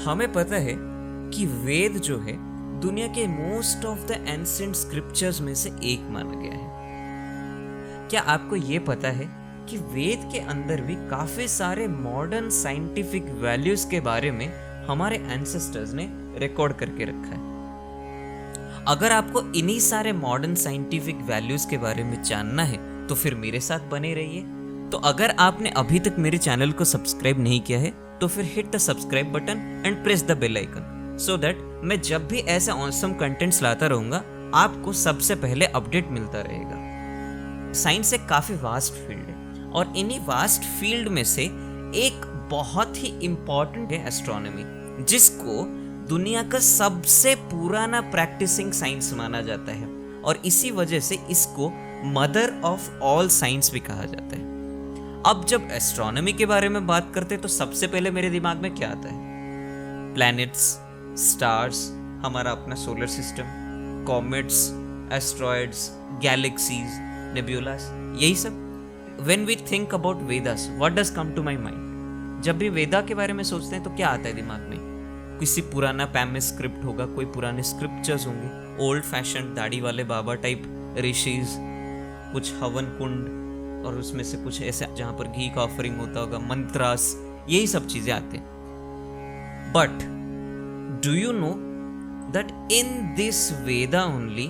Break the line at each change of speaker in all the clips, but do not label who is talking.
हमें पता है कि वेद जो है दुनिया के most of the ancient scriptures में से एक माना गया है। क्या आपको ये पता है कि वेद के अंदर भी काफी सारे मॉडर्न साइंटिफिक वैल्यूज के बारे में हमारे एंसेस्टर्स ने रिकॉर्ड करके रखा है। अगर आपको इन्हीं सारे मॉडर्न साइंटिफिक वैल्यूज के बारे में जानना है तो फिर मेरे साथ बने रहिए। तो अगर आपने अभी तक मेरे चैनल को सब्सक्राइब नहीं किया है तो फिर hit the subscribe button and press the bell icon so that मैं जब भी ऐसे ऑसम कंटेंट्स लाता रहूंगा आपको सबसे पहले अपडेट मिलता रहेगा। साइंस एक काफी वास्ट फील्ड है और इन्हीं वास्ट फील्ड में से एक बहुत ही इंपॉर्टेंट है एस्ट्रोनॉमी, जिसको दुनिया का सबसे पुराना प्रैक्टिसिंग साइंस माना जाता है और इसी वजह से इसको मदर ऑफ ऑल साइंस भी कहा जाता है। अब जब एस्ट्रोनॉमी के बारे में बात करते हैं तो सबसे पहले मेरे दिमाग में क्या आता है? प्लैनेट्स, स्टार्स, हमारा अपना solar system, comets, asteroids, galaxies, nebulas, यही सब। When we think about Vedas, what does come to my mind? जब भी वेदा के बारे में सोचते हैं तो क्या आता है दिमाग में? किसी पुराना पैम स्क्रिप्ट होगा, कोई पुराने स्क्रिप्चर्स होंगे, ओल्ड फैशन दाढ़ी वाले बाबा टाइप ऋषिज, कुछ हवन कुंड और उसमें से कुछ ऐसे जहां पर घी का ऑफरिंग होता होगा, मंत्रास, यही सब चीजें आते हैं। But do you know that in this Veda only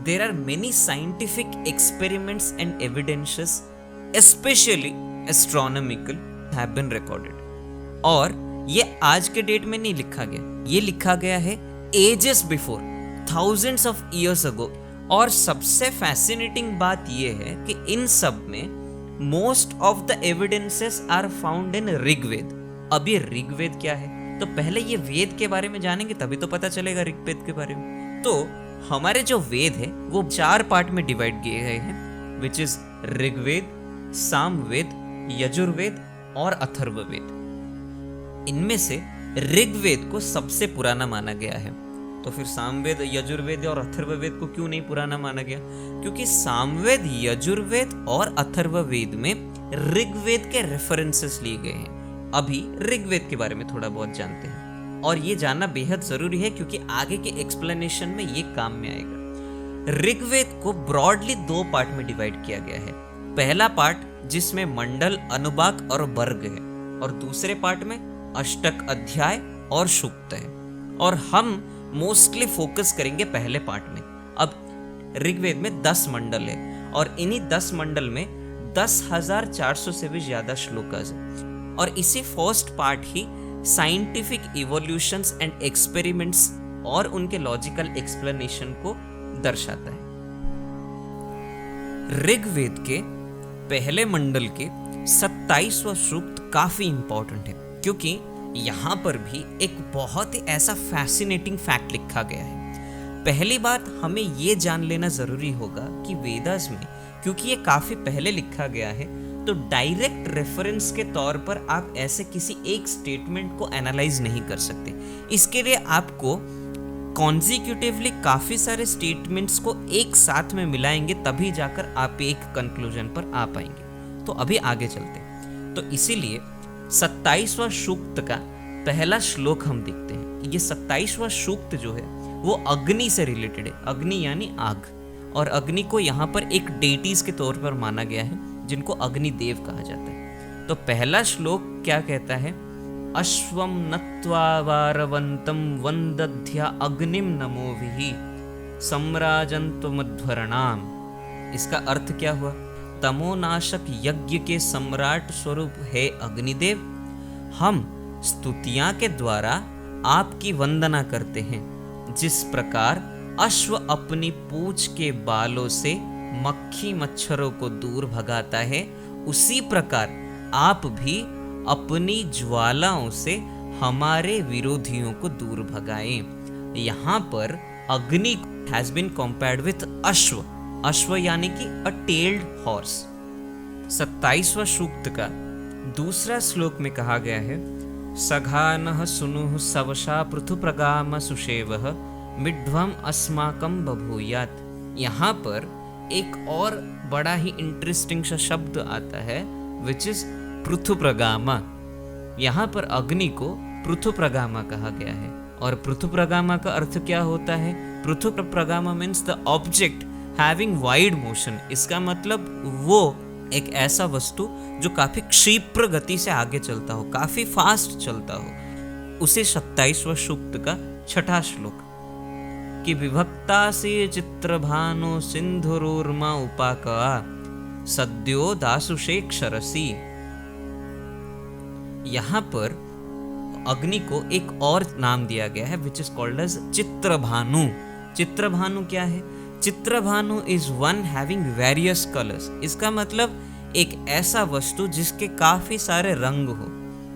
there are many scientific experiments and evidences especially astronomical have been recorded। और ये आज के डेट में नहीं लिखा गया, ये लिखा गया है ages before, thousands of years ago। और सबसे फैसिनेटिंग बात ये है कि इन सब में most of the evidences are found in Rigveda. अब ये ऋग्वेद क्या है? तो पहले ये वेद के बारे में जानेंगे तभी तो पता चलेगा ऋग्वेद के बारे में। तो हमारे जो वेद है वो 4 पार्ट में डिवाइड किए गए हैं, विच इज ऋग्वेद, सामवेद, यजुर्वेद और अथर्ववेद। इनमें से ऋग्वेद को सबसे पुराना माना गया है। तो फिर सामवेद, यजुर्वेद और अथर्ववेद को क्यों नहीं पुराना माना गया? क्योंकि सामवेद, यजुर्वेद और अथर्ववेद में ऋग्वेद के रेफरेंसेस लिए गए हैं। अभी ऋग्वेद के बारे में थोड़ा बहुत जानते हैं और ये जानना बेहद जरूरी है क्योंकि आगे के एक्सप्लेनेशन में ये काम में आएगा। ऋग्वेद को ब्रॉडली 2 पार्ट में डिवाइड किया गया है। पहला पार्ट जिसमें मंडल, अनुबाक और वर्ग है और दूसरे पार्ट में अष्टक अध्याय और सूक्त है और हम मोस्टली फोकस करेंगे पहले पार्ट में। अब ऋग्वेद में 10 मंडल है और इन्हीं 10 मंडल में 10,400 से भी ज्यादा श्लोकास है और इसी first part he scientific evolutions and experiments और उनके लॉजिकल एक्सप्लेनेशन को दर्शाता है। ऋग्वेद के पहले मंडल के 27वां सूक्त काफी इंपॉर्टेंट है क्योंकि यहां पर भी एक बहुत ही ऐसा फैसिनेटिंग फैक्ट लिखा गया है। पहली बात हमें यह जान लेना जरूरी होगा कि वेदास में, क्योंकि ये काफी पहले लिखा गया है, तो डायरेक्ट रेफरेंस के तौर पर आप ऐसे किसी एक स्टेटमेंट को एनालाइज नहीं कर सकते। इसके लिए आपको कॉन्जिक्यूटिवली काफी सारे स्टेटमेंट्स को एक साथ में मिलाएंगे तभी जाकर आप एक कंक्लूजन पर आ पाएंगे। तो अभी आगे चलते हैं। तो इसीलिए 27वां सूक्त का पहला श्लोक हम देखते हैं। ये 27वां सूक्त जो है वो अग्नि से रिलेटेड है। अग्नि यानी आग, और अग्नि को यहाँ पर एक डेटीज के तौर पर माना गया है जिनको अग्निदेव कहा जाता है। तो पहला श्लोक क्या कहता है? अश्वम नत्वा वारवंतम वंदध्या अग्निम नमोभिः सम्राजन्त्वमध्वरणाम। इसका अर्थ क्या हुआ? तमोनाशक यज्ञ के सम्राट स्वरूप है अग्निदेव, हम स्तुतियां के द्वारा आपकी वंदना करते हैं। जिस प्रकार अश्व अपनी पूंछ के बालों से मक्खी मच्छरों को दूर भगाता है, उसी प्रकार आप भी अपनी ज्वालाओं से हमारे विरोधियों को दूर भगाएं। यहाँ पर अग्नि हैज बीन कंपेयर्ड विथ अश्व। अश्व यानी कि अ टेल्ड हॉर्स। 27वां सूक्त का दूसरा श्लोक में कहा गया है, सघानः सुनुः सवशा पृथुप्रगाम सुषेवः मिड्ध्वम अस्माकं बभूयात्। यहाँ पर एक और बड़ा ही इंटरेस्टिंग सा शब्द आता है विच इज पृथुप्रगामा। यहाँ पर अग्नि को पृथुप्रगामा कहा गया है। और पृथुप्रगामा का अर्थ क्या होता है? पृथुप्रगामा means the object having wide motion. इसका मतलब वो एक ऐसा वस्तु जो काफी क्षिप्र गति से आगे चलता हो, काफी फास्ट चलता हो। उसे 27वां सूक्त का 6ठा श्लोक कि विभक्ता से चित्रभानो सिंधुरोर्मा उपाका सद्यो दासुषे क्षरसी। यहां पर अग्नि को एक और नाम दिया गया है which is called as Chitrabhanu. चित्रभानु क्या है? Chitrabhanu is one having various colours. इसका मतलब एक ऐसा वस्तु जिसके काफी सारे रंग हो।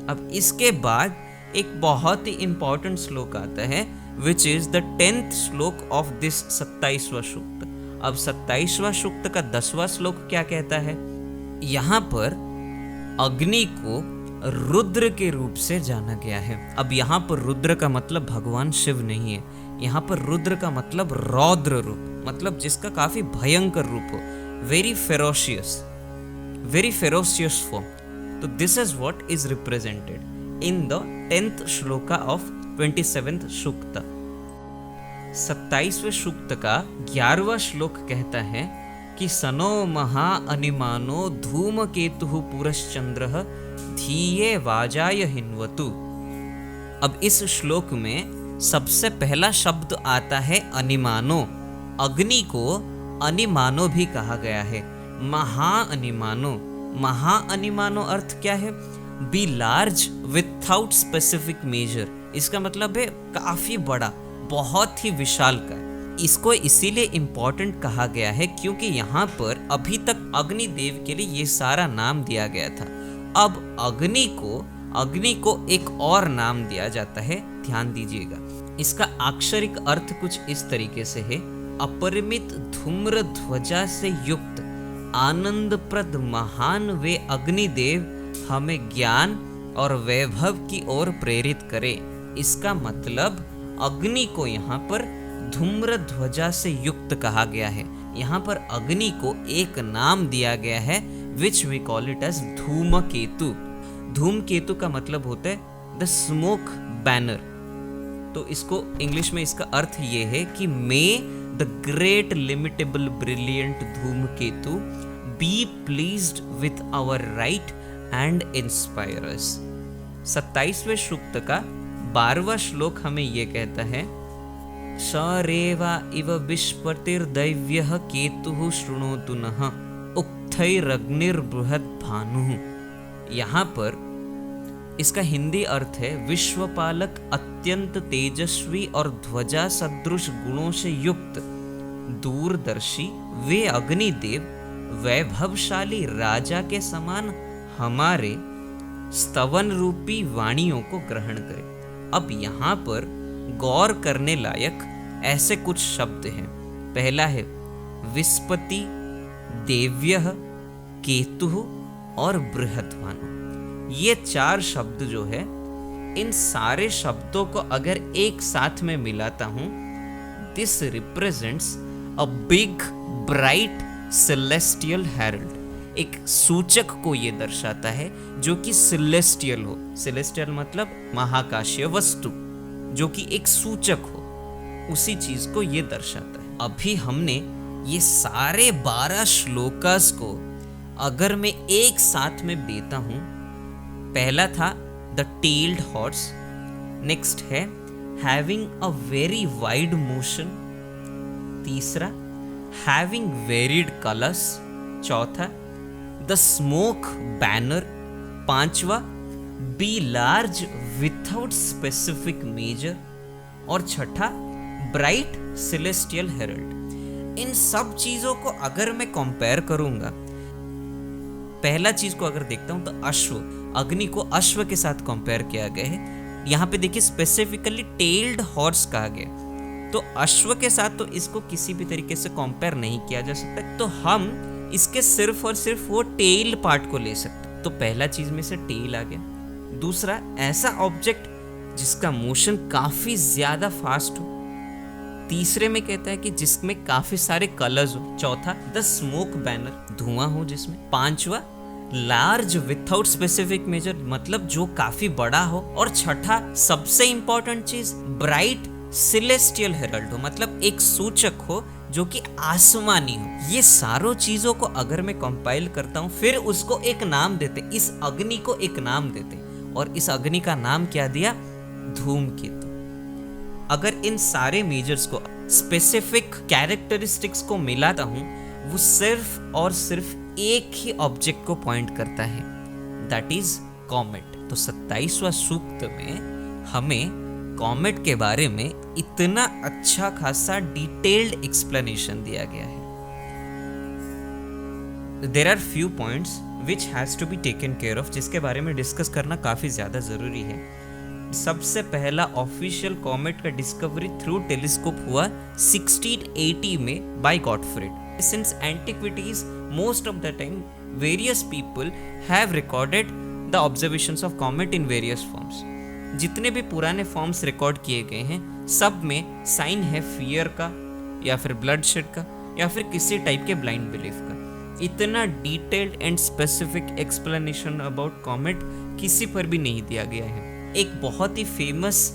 अब इसके बाद एक बहुत ही इंपॉर्टेंट श्लोक आता है विच इज द 10th श्लोक ऑफ दिस 27वां सूक्त। अब 27वां सूक्त का 10वां श्लोक क्या कहता है? यहां पर अग्नि को रुद्र के रूप से जाना गया है। अब यहाँ पर रुद्र का मतलब भगवान शिव नहीं है, यहाँ पर रुद्र का मतलब रौद्र रूप, मतलब जिसका काफी भयंकर रूप हो, वेरी फेरोशियस फॉर्म। तो this is what is represented in the 10th shloka of 27th सूक्त। 27वें सूक्त का 11वां श्लोक कहता है कि सनो महा अनिमानो धूमकेतु पुरश्चंद्रः धीये वाजाय हिन्वतु। अब इस श्लोक में सबसे पहला शब्द आता है अनिमानो। अग्नि को अनिमानो भी कहा गया है, महाअनिमानो। महाअनिमानो अर्थ क्या है? Be large without specific measure. इसका मतलब है काफी बड़ा, बहुत ही विशालकाय। इसको इसीलिए इंपॉर्टेंट कहा गया है क्योंकि यहाँ पर अभी तक अग्निदेव के लिए ये सारा नाम दिया गया था। अब अग्नि को एक और नाम दिया जाता है, ध्यान दीजिएगा। इसका अक्षरिक अर्थ कुछ इस तरीके से है, अपरिमित धूम्र ध्वजा से युक्त आनंदप्रद महान वे अग्निदेव हमें ज्ञान और वैभव की ओर प्रेरित करे। इसका मतलब अग्नि को यहाँ पर धूम्र ध्वजा से युक्त कहा गया है। यहाँ पर अग्नि को एक नाम दिया गया है which we call it as Dhumketu. धूमकेतु का मतलब होता है द स्मोक बैनर। तो इसको इंग्लिश में इसका अर्थ ये है कि may the great limitable brilliant धूमकेतु be pleased with our right and inspire us. 27वें सूक्त का 12वां श्लोक हमें ये कहता है सरेवा इव विश्वतिर्दैव्यः केतुः शृणोतु नः उक्थैरग्निर्बृहद्भानुः। यहाँ पर इसका हिंदी अर्थ है विश्वपालक अत्यंत तेजस्वी और ध्वजा सदृश गुणों से युक्त दूरदर्शी वे अग्निदेव वैभवशाली राजा के समान हमारे स्तवन रूपी वाणियों को ग्रहण करें। अब यहाँ पर गौर करने लायक ऐसे कुछ शब्द हैं। पहला है विस्पति, देव्यः, केतुः और बृहद्भानु। ये 4 शब्द जो है, इन सारे शब्दों को अगर एक साथ में मिलाता हूं, this represents a big bright celestial herald. एक सूचक को ये दर्शाता है जो कि सेलेस्टियल हो। सेलेस्टियल मतलब महाकाशीय वस्तु, जो कि एक सूचक हो, उसी चीज को ये दर्शाता है। अभी हमने ये सारे 12 श्लोकास को अगर मैं एक साथ में देता हूं, पहला था द टेल्ड हॉर्स, नेक्स्ट है having a very wide motion, तीसरा हैविंग वेरिड कलर्स, चौथा द स्मोक बैनर, पांचवा be large without specific measure और छठा ब्राइट सेलेस्टियल हेरल्ड। इन सब चीजों को अगर मैं कंपेयर करूंगा, पहला चीज को अगर देखता हूं तो अश्व, अग्नि को अश्व के साथ कंपेयर किया गया है। यहाँ पे देखिए स्पेसिफिकली टेल्ड हॉर्स कहा गया, तो अश्व के साथ तो इसको किसी भी तरीके से कंपेयर नहीं किया जा सकता, तो हम इसके सिर्फ और सिर्फ वो टेल पार्ट को ले सकते। तो पहला चीज में से टेल आ गया। दूसरा ऐसा ऑब्जेक्ट जिसका मोशन काफी ज्यादा फास्ट हो। तीसरे में कहता है कि जिसमें काफी सारे कलर्स हो। चौथा द स्मोक बैनर, धुआं हो जिसमें। पांचवा लार्ज विथआउट स्पेसिफिक मेजर, मतलब जो काफी बड़ा हो। और छठा सबसे इंपॉर्टेंट चीज, ब्राइट सिलेस्टियल हेरल्ड हो, मतलब एक सूचक हो जो कि आसमानी हो। ये सारों चीजों को अगर मैं कंपाइल करता हूं, फिर उसको एक नाम देते, इस अग्नि को एक नाम देते, और इस अग्नि का नाम क्या दिया? धूमकेतु। अगर इन सारे मेजर्स को, स्पेसिफिक कैरेक्टरिस्टिक्स को मिलाता हूं, वो सिर्फ और सिर्फ एक ही ऑब्जेक्ट को पॉइंट करता है, दैट इज कॉमेट। तो 27वां सूक्त में हमें कॉमेट के बारे में इतना अच्छा खासा डिटेल्ड एक्सप्लेनेशन दिया गया है। There are few points which has to be taken care of, जिसके बारे में डिस्कस करना काफी ज्यादा जरूरी है। सबसे पहला ऑफिशियल कॉमेट का डिस्कवरी थ्रू टेलीस्कोप हुआ 1680 में bye गॉडफ्रेड। Since antiquities, most of the time various people have recorded the observations of comet in various forms. जितने भी पुराने फॉर्म्स रिकॉर्ड किए गए हैं, सब में साइन है फियर का, या फिर ब्लडशेड का, या फिर किसी टाइप के ब्लाइंड बिलीफ का। इतना detailed and specific explanation about comet किसी पर भी नहीं दिया गया है। एक बहुत ही फेमस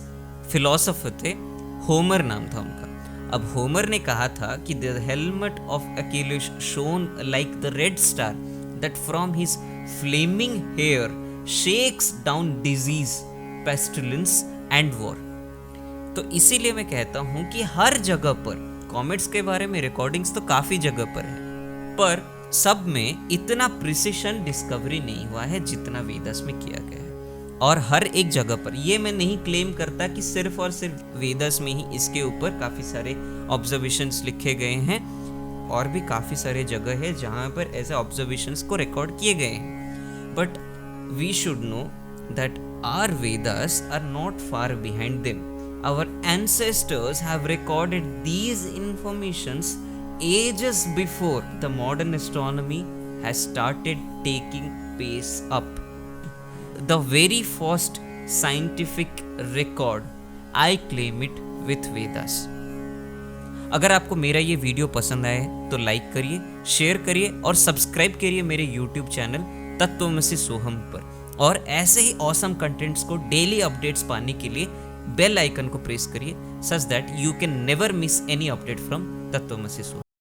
फिलोसोफर थे, होमर नाम था उनका। अब होमर ने कहा था कि the helmet of Achilles shone like the red star that from his flaming hair shakes down disease, pestilence and war. तो इसीलिए मैं कहता हूं कि हर जगह पर कॉमेट्स के बारे में रिकॉर्डिंग्स तो काफी जगह पर है, पर सब में इतना प्रिसिशन डिस्कवरी नहीं हुआ है जितना वेदास में किया गया है। और हर एक जगह पर, ये मैं नहीं क्लेम करता कि सिर्फ और सिर्फ वेदास में ही इसके ऊपर काफी सारे ऑब्जर्वेशंस लिखे गए हैं, और भी काफी सारे जगह है जहां पर ऐसे ऑब्जर्वेशंस को रिकॉर्ड किए गए हैं। But we should know that our Vedas are not far behind them. Our ancestors have recorded these informations ages before the modern astronomy has started taking pace up. The very first scientific record, I claim it with Vedas. अगर आपको मेरा ये video पसंद आए तो like करिए, share करिए और सब्सक्राइब करिए मेरे यूट्यूब चैनल तत्वमसि सोहम पर। और ऐसे ही ऑसम कंटेंट्स को डेली अपडेट्स पाने के लिए बेल आइकन को प्रेस करिए, such that you can never miss any update from Tattvamasi Soham.